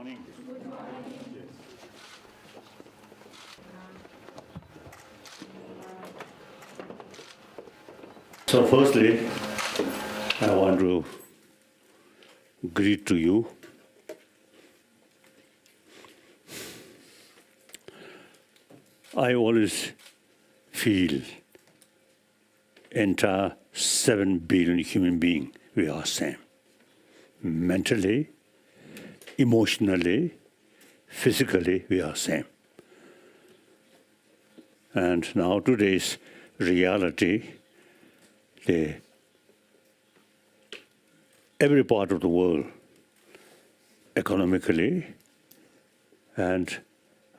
morning. Good morning. Yes. So firstly, I want to greet to you. I always feel entire 7 billion human beings, we are same. Mentally, emotionally, physically, we are same. And now today's reality, every part of the world, economically, and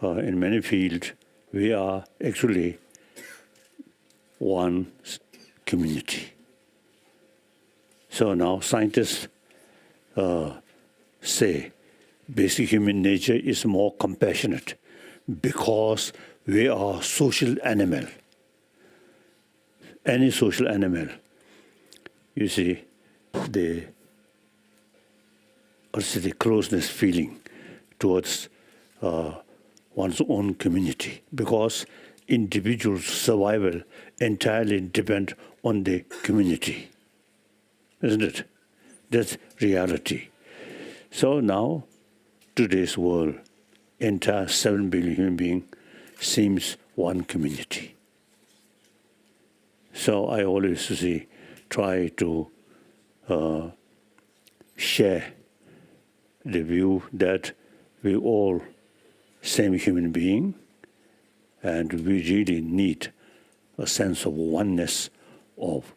in many fields, we are actually one community. So now scientists say basic human nature is more compassionate because we are social animal. Any social animal, you see, the closeness feeling towards one's own community, because individual survival entirely depends on the community, isn't it? That's reality. So now, today's world, entire 7 billion human beings seems one community. So I always try to share the view that we all same human being, and we really need a sense of oneness of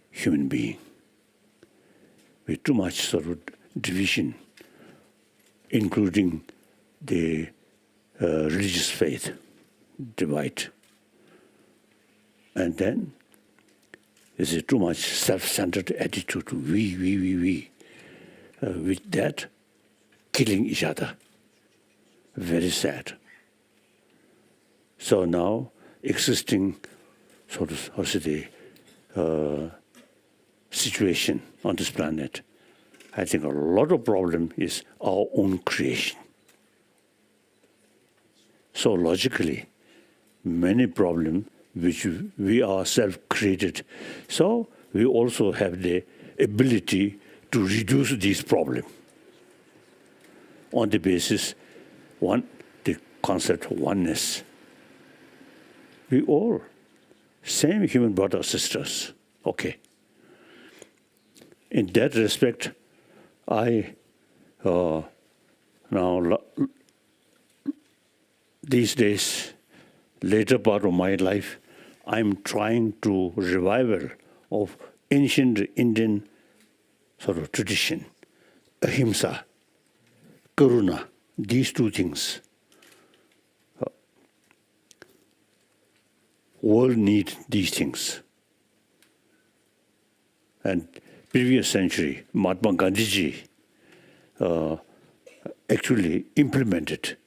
human being. With too much sort of division, including the religious faith divide. And then there's a too much self-centered attitude, we. With that, killing each other. Very sad. So now, existing sort of situation on this planet, I think a lot of problem is our own creation. So logically, many problems which we ourselves created. So we also have the ability to reduce these problems on the basis, the concept of oneness. We all, same human brothers, sisters, okay. In that respect, I now, these days, later part of my life, I'm trying to revival of ancient Indian sort of tradition, ahimsa, karuna, these two things. World needs these things. And previous century, Mahatma Gandhi ji actually implemented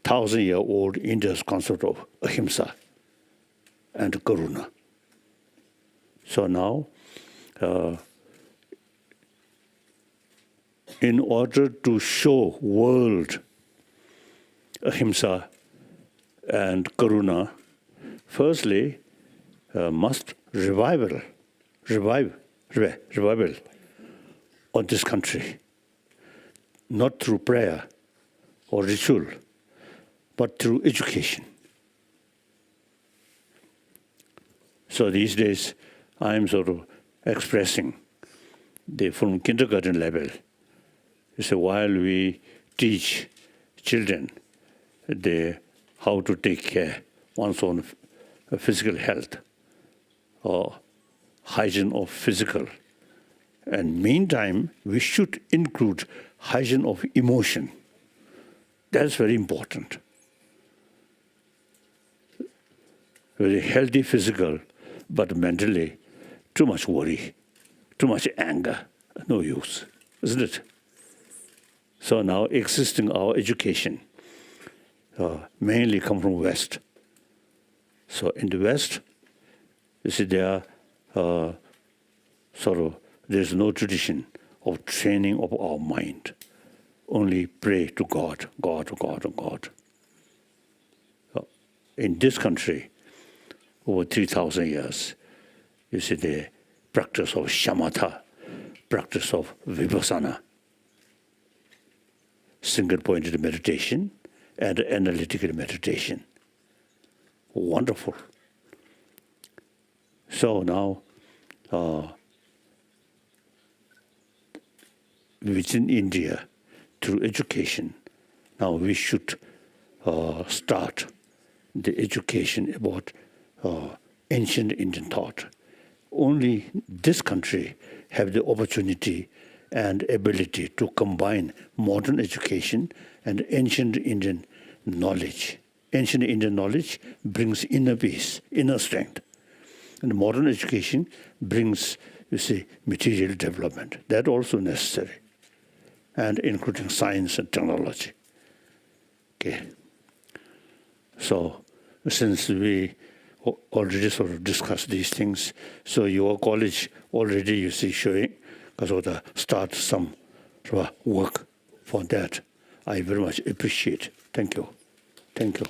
1,000-year-old India's concept of ahimsa and karuna. So now, in order to show world ahimsa and karuna, firstly, must revival on this country, not through prayer or ritual, but through education. So these days, I'm sort of expressing from kindergarten level. So while we teach children how to take care one's own physical health or hygiene of physical, and meantime we should include hygiene of emotion. That's very important. Very healthy physical, but mentally too much worry, too much anger, no use, isn't it? So now existing our education mainly come from West. So in the West, you see there are there's no tradition of training of our mind. only pray to God, God, God, God. In this country, over 3,000 years, you see the practice of shamatha, practice of vipassana, single-pointed meditation and analytical meditation. Wonderful. So now, within India, through education, now we should start the education about ancient Indian thought. Only this country have the opportunity and ability to combine modern education and ancient Indian knowledge. Ancient Indian knowledge brings inner peace, inner strength. And modern education brings, you see, material development. That also necessary, and including science and technology. Okay. So since we already sort of discussed these things, so your college already, you see, showing, because of start some work for that. I very much appreciate. Thank you. Thank you.